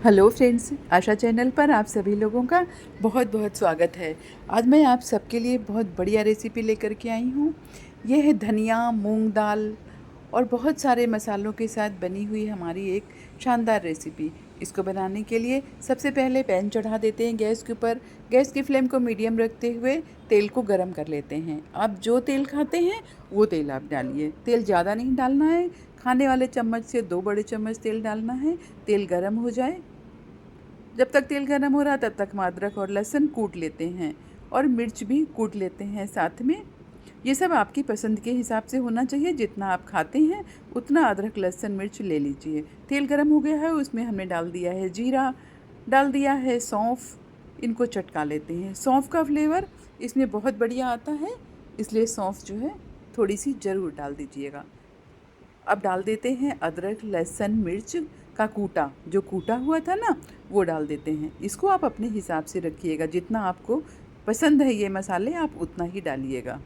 Hello friends, आशा channel पर आप सभी लोगों का बहुत बहुत स्वागत है। आज मैं आप सबके लिए बहुत बढ़िया रेसिपी लेकर के आई हूँ। यह है धनिया, मूंग दाल और बहुत सारे मसालों के साथ बनी हुई हमारी एक शानदार रेसिपी। इसको बनाने के लिए सबसे पहले पैन चढ़ा देते हैं गैस के ऊपर। गैस की फ्लेम को मीडियम रखते हुए तेल को गरम कर लेते हैं। आप जो तेल खाते हैं वो तेल आप डालिए। तेल ज़्यादा नहीं डालना है, खाने वाले चम्मच से 2 बड़े चम्मच तेल डालना है। तेल गरम हो जाए, जब तक तेल गर्म हो रहा तब तक हम अदरक और लहसुन कूट लेते हैं और मिर्च भी कूट लेते हैं साथ में। ये सब आपकी पसंद के हिसाब से होना चाहिए, जितना आप खाते हैं उतना अदरक लहसुन मिर्च ले लीजिए। तेल गर्म हो गया है, उसमें हमने डाल दिया है जीरा, डाल दिया है सौंफ। इनको चटका लेते हैं। सौंफ का फ्लेवर इसमें बहुत बढ़िया आता है, इसलिए सौंफ जो है थोड़ी सी ज़रूर डाल दीजिएगा। अब डाल देते हैं अदरक लहसुन मिर्च का कूटा, जो कूटा हुआ था ना वो डाल देते हैं। इसको आप अपने हिसाब से रखिएगा, जितना आपको पसंद है ये मसाले आप उतना ही डालिएगा।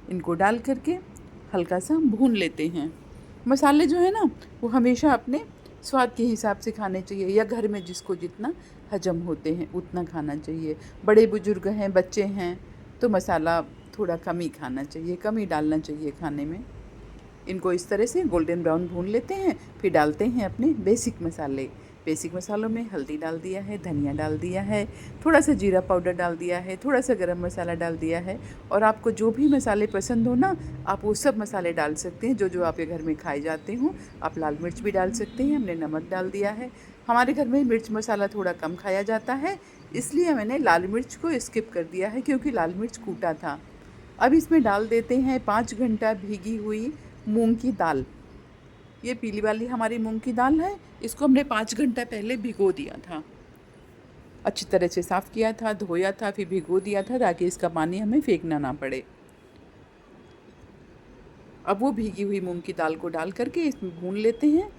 इनको डाल करके हल्का सा भून लेते हैं। मसाले जो है ना वो हमेशा अपने स्वाद के हिसाब से खाने चाहिए, या घर में जिसको जितना हजम होते हैं उतना खाना चाहिए। बड़े बुजुर्ग हैं, बच्चे हैं, तो मसाला थोड़ा कम ही खाना चाहिए, कम ही डालना चाहिए खाने में। इनको इस तरह से गोल्डन ब्राउन भून लेते हैं। फिर डालते हैं अपने बेसिक मसाले। बेसिक मसालों में हल्दी डाल दिया है, धनिया डाल दिया है, थोड़ा सा जीरा पाउडर डाल दिया है, थोड़ा सा गरम मसाला डाल दिया है। और आपको जो भी मसाले पसंद हो ना, आप वो सब मसाले डाल सकते हैं जो जो आपके घर में खाए जाते हों। आप लाल मिर्च भी डाल सकते हैं। हमने नमक डाल दिया है। हमारे घर में मिर्च मसाला थोड़ा कम खाया जाता है, इसलिए मैंने लाल मिर्च को स्किप कर दिया है, क्योंकि लाल मिर्च कूटा था। अब इसमें डाल देते हैं 5 घंटा भीगी हुई मूंग की दाल। ये पीली वाली हमारी मूंग की दाल है। इसको हमने 5 घंटा पहले भिगो दिया था, अच्छी तरह से साफ़ किया था, धोया था, फिर भिगो दिया था ताकि इसका पानी हमें फेंकना ना पड़े। अब वो भीगी हुई मूंग की दाल को डाल करके इसमें भून लेते हैं।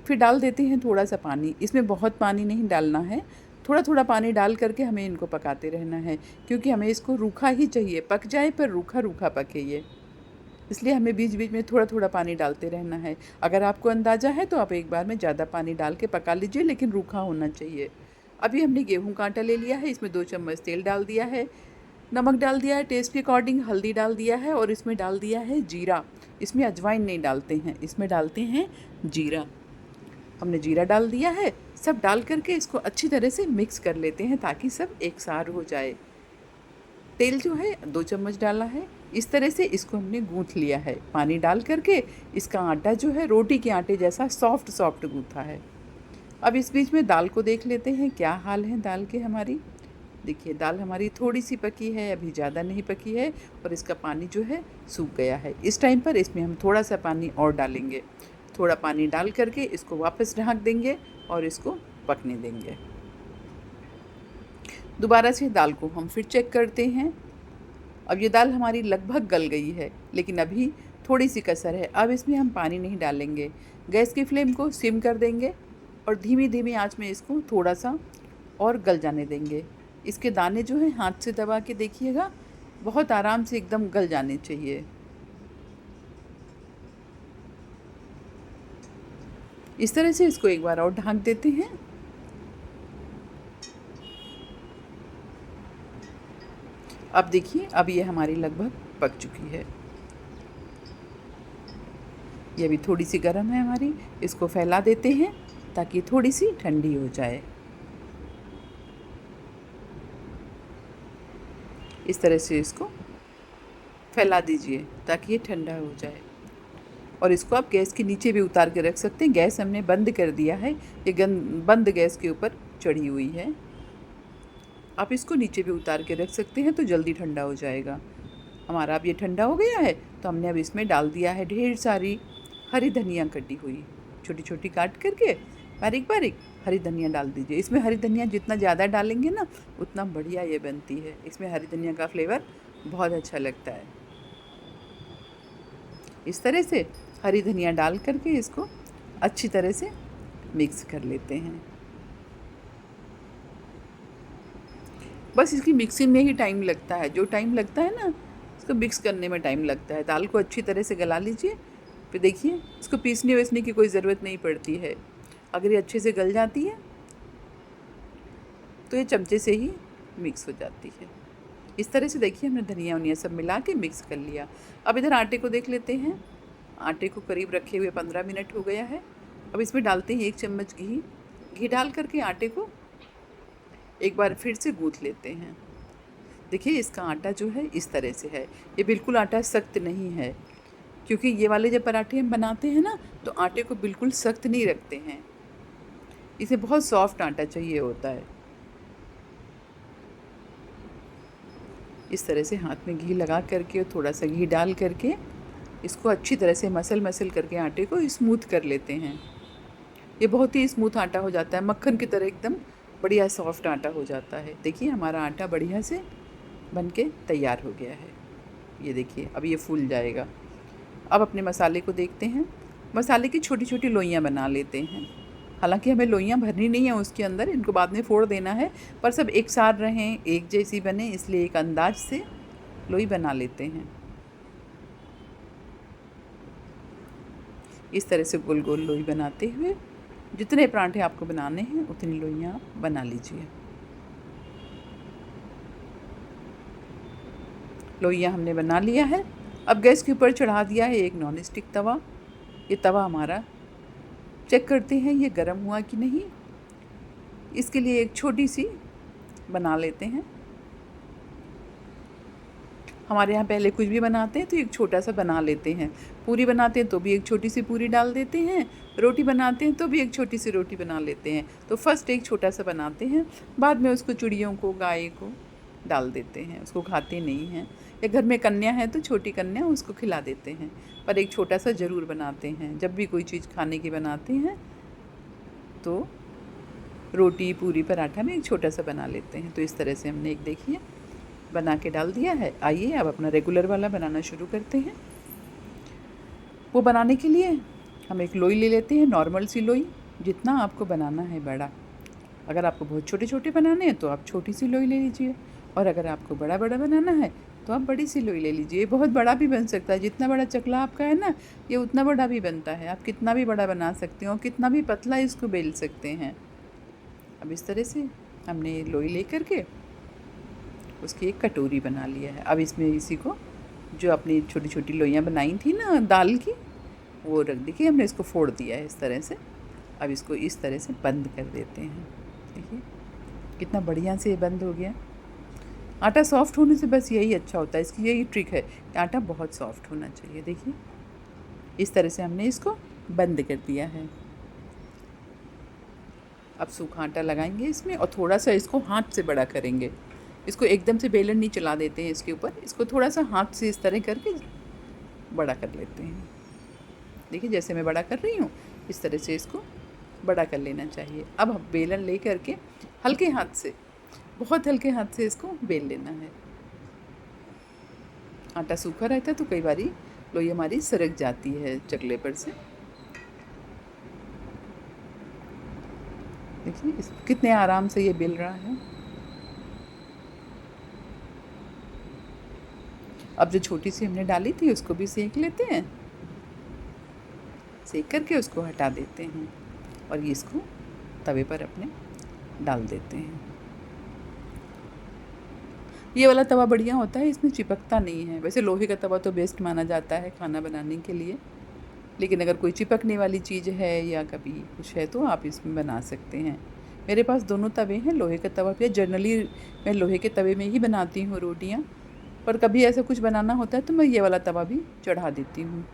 फिर डाल देते हैं थोड़ा सा पानी। इसमें बहुत पानी नहीं डालना है, थोड़ा थोड़ा पानी डाल करके हमें इनको पकाते रहना है, क्योंकि हमें इसको रूखा ही चाहिए। पक जाए पर रूखा रूखा पके ये, इसलिए हमें बीच बीच में थोड़ा थोड़ा पानी डालते रहना है। अगर आपको अंदाज़ा है तो आप एक बार में ज़्यादा पानी डाल के पका लीजिए, लेकिन रूखा होना चाहिए। अभी हमने गेहूं का आटा ले लिया है, इसमें 2 चम्मच तेल डाल दिया है, नमक डाल दिया है टेस्ट के अकॉर्डिंग, हल्दी डाल दिया है और इसमें डाल दिया है जीरा। इसमें अजवाइन नहीं डालते हैं, इसमें डालते हैं जीरा। हमने जीरा डाल दिया है। सब डाल करके इसको अच्छी तरह से मिक्स कर लेते हैं ताकि सब एक सार हो जाए। तेल जो है 2 चम्मच डाला है। इस तरह से इसको हमने गूँथ लिया है। पानी डाल करके इसका आटा जो है रोटी के आटे जैसा सॉफ्ट सॉफ्ट गूँथा है। अब इस बीच में दाल को देख लेते हैं क्या हाल है दाल के हमारी। देखिए दाल हमारी थोड़ी सी पकी है, अभी ज़्यादा नहीं पकी है, और इसका पानी जो है सूख गया है। इस टाइम पर इसमें हम थोड़ा सा पानी और डालेंगे। थोड़ा पानी डाल करके इसको वापस ढक देंगे और इसको पकने देंगे। दोबारा से दाल को हम फिर चेक करते हैं। अब ये दाल हमारी लगभग गल गई है, लेकिन अभी थोड़ी सी कसर है। अब इसमें हम पानी नहीं डालेंगे। गैस की फ्लेम को सिम कर देंगे और धीमी धीमी आंच में इसको थोड़ा सा और गल जाने देंगे। इसके दाने जो हैं हाथ से दबा के देखिएगा, बहुत आराम से एकदम गल जाने चाहिए। इस तरह से इसको एक बार और ढक देते हैं। अब देखिए, अब ये हमारी लगभग पक चुकी है। ये भी थोड़ी सी गर्म है हमारी। इसको फैला देते हैं ताकि थोड़ी सी ठंडी हो जाए। इस तरह से इसको फैला दीजिए ताकि ये ठंडा हो जाए। और इसको आप गैस के नीचे भी उतार के रख सकते हैं। गैस हमने बंद कर दिया है, ये बंद गैस के ऊपर चढ़ी हुई है। आप इसको नीचे भी उतार के रख सकते हैं तो जल्दी ठंडा हो जाएगा हमारा। अब ये ठंडा हो गया है तो हमने अब इसमें डाल दिया है ढेर सारी हरी धनिया कटी हुई, छोटी छोटी काट करके बारीक बारीक हरी धनिया डाल दीजिए। इसमें हरी धनिया जितना ज़्यादा डालेंगे ना उतना बढ़िया ये बनती है। इसमें हरी धनिया का फ्लेवर बहुत अच्छा लगता है। इस तरह से हरी धनिया डाल करके इसको अच्छी तरह से मिक्स कर लेते हैं। बस इसकी मिक्सिंग में ही टाइम लगता है। जो टाइम लगता है ना इसको मिक्स करने में टाइम लगता है। दाल को अच्छी तरह से गला लीजिए। फिर देखिए इसको पीसने वीसने की कोई ज़रूरत नहीं पड़ती है। अगर ये अच्छे से गल जाती है तो ये चमचे से ही मिक्स हो जाती है। इस तरह से देखिए हमने धनिया वनिया सब मिला के मिक्स कर लिया। अब इधर आटे को देख लेते हैं। आटे को करीब रखे हुए 15 मिनट हो गया है। अब इसमें डालते हैं 1 चम्मच घी। घी डाल करके आटे को एक बार फिर से गूँथ लेते हैं। देखिए इसका आटा जो है इस तरह से है। ये बिल्कुल आटा सख्त नहीं है, क्योंकि ये वाले जब पराठे हम बनाते हैं ना तो आटे को बिल्कुल सख्त नहीं रखते हैं। इसे बहुत सॉफ्ट आटा चाहिए होता है। इस तरह से हाथ में घी लगा करके और थोड़ा सा घी डाल करके इसको अच्छी तरह से मसल करके आटे को स्मूथ कर लेते हैं। ये बहुत ही स्मूथ आटा हो जाता है, मक्खन की तरह एकदम बढ़िया सॉफ्ट आटा हो जाता है। देखिए हमारा आटा बढ़िया से बन के तैयार हो गया है। ये देखिए अब ये फूल जाएगा। अब अपने मसाले को देखते हैं। मसाले की छोटी छोटी लोइयाँ बना लेते हैं। हालांकि हमें लोइयाँ भरनी नहीं है उसके अंदर, इनको बाद में फोड़ देना है, पर सब एक साथ रहें, एक जैसी बने, इसलिए एक अंदाज से लोई बना लेते हैं। इस तरह से गोल गोल लोई बनाते हुए जितने पराठे आपको बनाने हैं उतनी लोइयाँ बना लीजिए। लोइयाँ हमने बना लिया है। अब गैस के ऊपर चढ़ा दिया है एक नॉन स्टिक तवा। ये तवा हमारा चेक करते हैं ये गर्म हुआ कि नहीं। इसके लिए एक छोटी सी बना लेते हैं। हमारे यहाँ पहले कुछ भी बनाते हैं तो एक छोटा सा बना लेते हैं। पूरी बनाते हैं तो भी एक छोटी सी पूरी डाल देते हैं। रोटी बनाते हैं तो भी एक छोटी सी रोटी बना लेते हैं। तो फर्स्ट एक छोटा सा बनाते हैं, बाद में उसको चिड़ियों को, गाय को डाल देते हैं। उसको खाते नहीं हैं, या घर में कन्या है तो छोटी कन्या उसको खिला देते हैं, पर एक छोटा सा ज़रूर बनाते हैं। जब भी कोई चीज़ खाने की बनाते हैं तो रोटी, पूरी, पराठा में एक छोटा सा बना लेते हैं। तो इस तरह से हमने एक देखिए बना के डाल दिया है। आइए अब अपना रेगुलर वाला बनाना शुरू करते हैं। वो बनाने के लिए हम एक लोई ले लेते हैं, नॉर्मल सी लोई, जितना आपको बनाना है बड़ा। अगर आपको बहुत छोटे छोटे बनाने हैं तो आप छोटी सी लोई ले लीजिए, और अगर आपको बड़ा बड़ा बनाना है तो आप बड़ी सी लोई ले लीजिए। बहुत बड़ा भी बन सकता है, जितना बड़ा चकला आपका है ना ये उतना बड़ा भी बनता है। आप कितना भी बड़ा बना सकते हो, कितना भी पतला इसको बेल सकते हैं। अब इस तरह से हमने लोई ले करके उसकी एक कटोरी बना लिया है। अब इसमें इसी को जो अपनी छोटी छोटी लोइयाँ बनाई थी ना दाल की, वो रख देखिए हमने इसको फोड़ दिया है इस तरह से। अब इसको इस तरह से बंद कर देते हैं। देखिए कितना बढ़िया से ये बंद हो गया। आटा सॉफ्ट होने से बस यही अच्छा होता है, इसकी यही ट्रिक है कि आटा बहुत सॉफ्ट होना चाहिए। देखिए इस तरह से हमने इसको बंद कर दिया है। अब सूखा आटा लगाएंगे इसमें और थोड़ा सा इसको हाथ से बड़ा करेंगे। इसको एकदम से बेलन नहीं चला देते हैं इसके ऊपर, इसको थोड़ा सा हाथ से इस तरह करके बड़ा कर लेते हैं। देखिए जैसे मैं बड़ा कर रही हूँ इस तरह से इसको बड़ा कर लेना चाहिए। अब हम बेलन ले करके हल्के हाथ से, बहुत हल्के हाथ से इसको बेल लेना है। आटा सूखा रहता है तो कई बारी लोई हमारी सरक जाती है चकले पर से। देखिए कितने आराम से ये बेल रहा है। अब जो छोटी सी हमने डाली थी उसको भी सेक लेते हैं। सेक करके उसको हटा देते हैं और ये इसको तवे पर अपने डाल देते हैं। ये वाला तवा बढ़िया होता है, इसमें चिपकता नहीं है। वैसे लोहे का तवा तो बेस्ट माना जाता है खाना बनाने के लिए, लेकिन अगर कोई चिपकने वाली चीज़ है या कभी कुछ है तो आप इसमें बना सकते हैं। मेरे पास दोनों तवे हैं, लोहे का तवा पे। जनरली मैं लोहे के तवे में ही बनाती हूँ रोटियाँ, पर कभी ऐसा कुछ बनाना होता है तो मैं ये वाला तवा भी चढ़ा देती हूँ।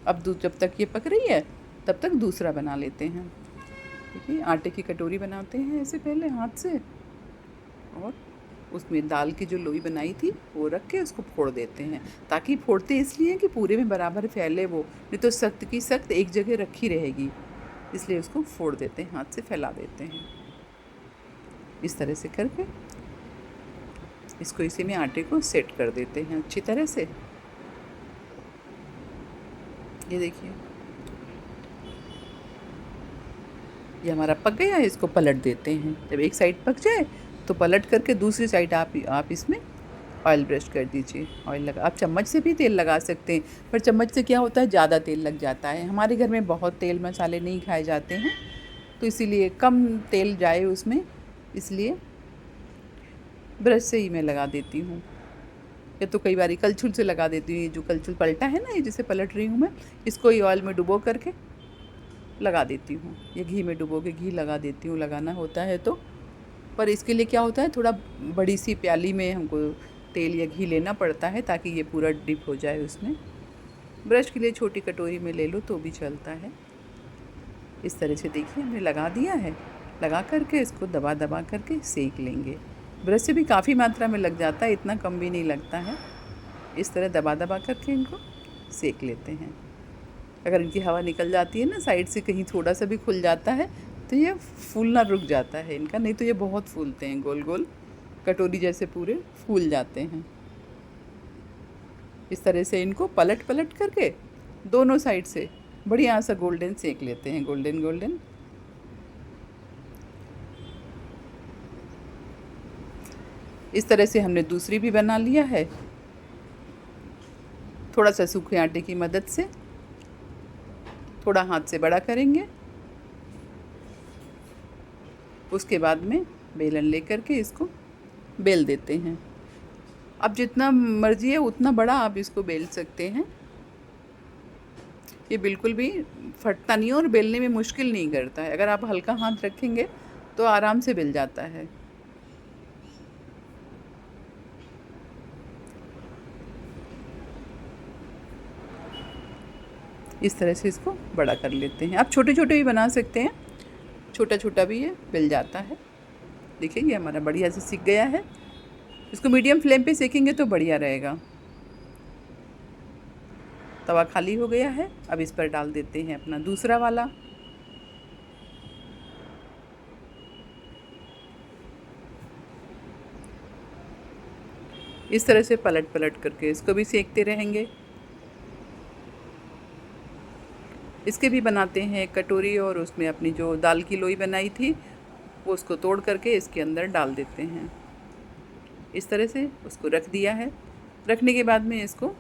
अब जब तक ये पक रही है तब तक दूसरा बना लेते हैं। देखिए आटे की कटोरी बनाते हैं ऐसे पहले हाथ से, और उसमें दाल की जो लोई बनाई थी वो रख के उसको फोड़ देते हैं। ताकि फोड़ते इसलिए कि पूरे में बराबर फैले वो, नहीं तो सख्त की सख्त एक जगह रखी रहेगी, इसलिए उसको फोड़ देते हैं, हाथ से फैला देते हैं। इस तरह से करके इसको इसी में आटे को सेट कर देते हैं अच्छी तरह से। ये देखिए ये हमारा पक गया है। इसको पलट देते हैं। जब एक साइड पक जाए तो पलट करके दूसरी साइड आप इसमें ऑयल ब्रश कर दीजिए। ऑयल लगा, आप चम्मच से भी तेल लगा सकते हैं, पर चम्मच से क्या होता है ज़्यादा तेल लग जाता है। हमारे घर में बहुत तेल मसाले नहीं खाए जाते हैं, तो इसीलिए कम तेल जाए उसमें, इसलिए ब्रश से ही मैं लगा देती हूँ। या तो कई बार कलछुल से लगा देती हूँ। ये जो कलछुल पलटा है ना, ये जिसे पलट रही हूँ मैं, इसको ही ऑयल में डुबो करके लगा देती हूँ। ये घी में डुबो के घी लगा देती हूँ, लगाना होता है तो। पर इसके लिए क्या होता है, थोड़ा बड़ी सी प्याली में हमको तेल या घी लेना पड़ता है ताकि ये पूरा डिप हो जाए उसमें। ब्रश के लिए छोटी कटोरी में ले लो तो भी चलता है। इस तरह से देखिए हमने लगा दिया है। लगा करके इसको दबा दबा करके सेक लेंगे। ब्रश से भी काफ़ी मात्रा में लग जाता है, इतना कम भी नहीं लगता है। इस तरह दबा दबा करके इनको सेक लेते हैं। अगर इनकी हवा निकल जाती है ना साइड से, कहीं थोड़ा सा भी खुल जाता है तो ये फूलना रुक जाता है इनका, नहीं तो ये बहुत फूलते हैं, गोल गोल कटोरी जैसे पूरे फूल जाते हैं। इस तरह से इनको पलट पलट करके दोनों साइड से बढ़िया सा गोल्डन सेक लेते हैं, गोल्डन गोल्डन। इस तरह से हमने दूसरी भी बना लिया है। थोड़ा सा सूखे आटे की मदद से थोड़ा हाथ से बड़ा करेंगे, उसके बाद में बेलन लेकर के इसको बेल देते हैं। अब जितना मर्जी है उतना बड़ा आप इसको बेल सकते हैं। ये बिल्कुल भी फटता नहीं है और बेलने में मुश्किल नहीं करता है। अगर आप हल्का हाथ रखेंगे तो आराम से बेल जाता है। इस तरह से इसको बड़ा कर लेते हैं। आप छोटे छोटे भी बना सकते हैं, छोटा छोटा भी ये बेल जाता है। देखिए ये हमारा बढ़िया से सिक गया है। इसको मीडियम फ्लेम पे सेकेंगे तो बढ़िया रहेगा। तवा खाली हो गया है, अब इस पर डाल देते हैं अपना दूसरा वाला। इस तरह से पलट पलट करके इसको भी सेकते रहेंगे। इसके भी बनाते हैं एक कटोरी, और उसमें अपनी जो दाल की लोई बनाई थी वो उसको तोड़ करके इसके अंदर डाल देते हैं। इस तरह से उसको रख दिया है। रखने के बाद में इसको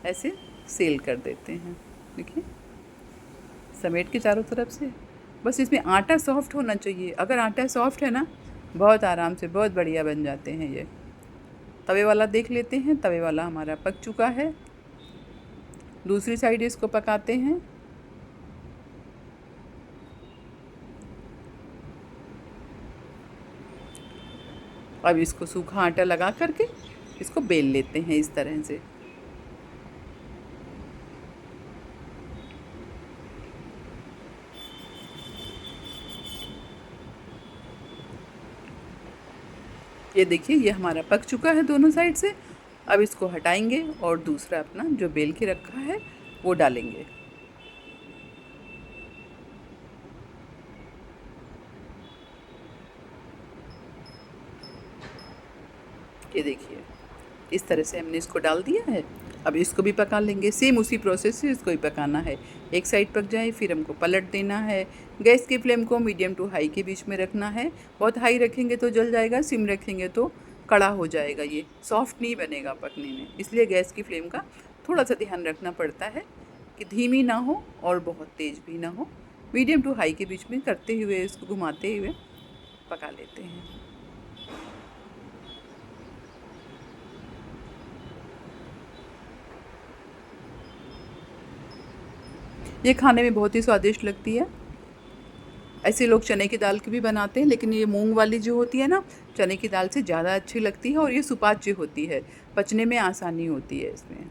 ऐसे सेल कर देते हैं। देखिए समेट के चारों तरफ से, बस इसमें आटा सॉफ्ट होना चाहिए। अगर आटा सॉफ्ट है ना, बहुत आराम से बहुत बढ़िया बन जाते हैं ये। तवे वाला देख लेते हैं। तवे वाला हमारा पक चुका है। दूसरी साइड इसको पकाते हैं। अब इसको सूखा आटा लगा करके इसको बेल लेते हैं इस तरह से। ये देखिए ये हमारा पक चुका है दोनों साइड से। अब इसको हटाएंगे और दूसरा अपना जो बेल के रखा है वो डालेंगे। ये देखिए इस तरह से हमने इसको डाल दिया है। अब इसको भी पका लेंगे, सेम उसी प्रोसेस से इसको ही पकाना है। एक साइड पक जाए फिर हमको पलट देना है। गैस की फ्लेम को मीडियम टू हाई के बीच में रखना है। बहुत हाई रखेंगे तो जल जाएगा, सिम रखेंगे तो कड़ा हो जाएगा, ये सॉफ्ट नहीं बनेगा पकने में। इसलिए गैस की फ्लेम का थोड़ा सा ध्यान रखना पड़ता है कि धीमी ना हो और बहुत तेज़ भी ना हो। मीडियम टू हाई के बीच में करते हुए इसको घुमाते हुए पका लेते हैं। ये खाने में बहुत ही स्वादिष्ट लगती है। ऐसे लोग चने की दाल की भी बनाते हैं, लेकिन ये मूंग वाली जो होती है ना, चने की दाल से ज़्यादा अच्छी लगती है और ये सुपाच्य होती है, पचने में आसानी होती है इसमें।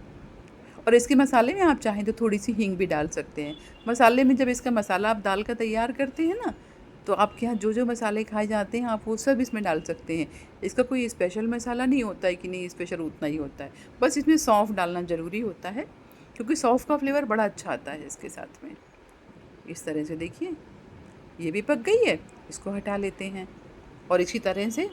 और इसके मसाले में आप चाहें तो थोड़ी सी हींग भी डाल सकते हैं। मसाले में जब इसका मसाला आप दाल का तैयार करते हैं ना, तो आपके यहाँ जो जो मसाले खाए जाते हैं आप वो सब इसमें डाल सकते हैं। इसका कोई स्पेशल मसाला नहीं होता है कि नहीं स्पेशल उतना ही होता है, बस इसमें सौंफ डालना ज़रूरी होता है, क्योंकि सौंफ का फ्लेवर बड़ा अच्छा आता है इसके साथ में। इस तरह से देखिए ये भी पक गई है, इसको हटा लेते हैं और इसी तरह से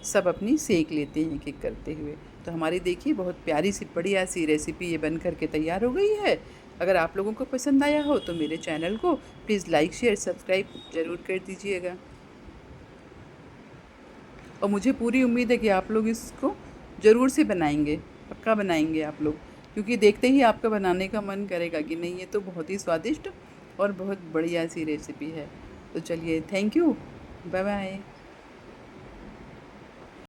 सब अपनी सेक लेते हैं एक एक करते हुए। तो हमारी देखिए बहुत प्यारी सी बढ़िया सी रेसिपी ये बन करके तैयार हो गई है। अगर आप लोगों को पसंद आया हो तो मेरे चैनल को प्लीज़ लाइक शेयर सब्सक्राइब ज़रूर कर दीजिएगा। और मुझे पूरी उम्मीद है कि आप लोग इसको ज़रूर से बनाएंगे, पक्का बनाएंगे आप लोग, क्योंकि देखते ही आपका बनाने का मन करेगा कि नहीं ये तो बहुत ही स्वादिष्ट और बहुत बढ़िया सी रेसिपी है। तो चलिए, थैंक यू, बाय बाय।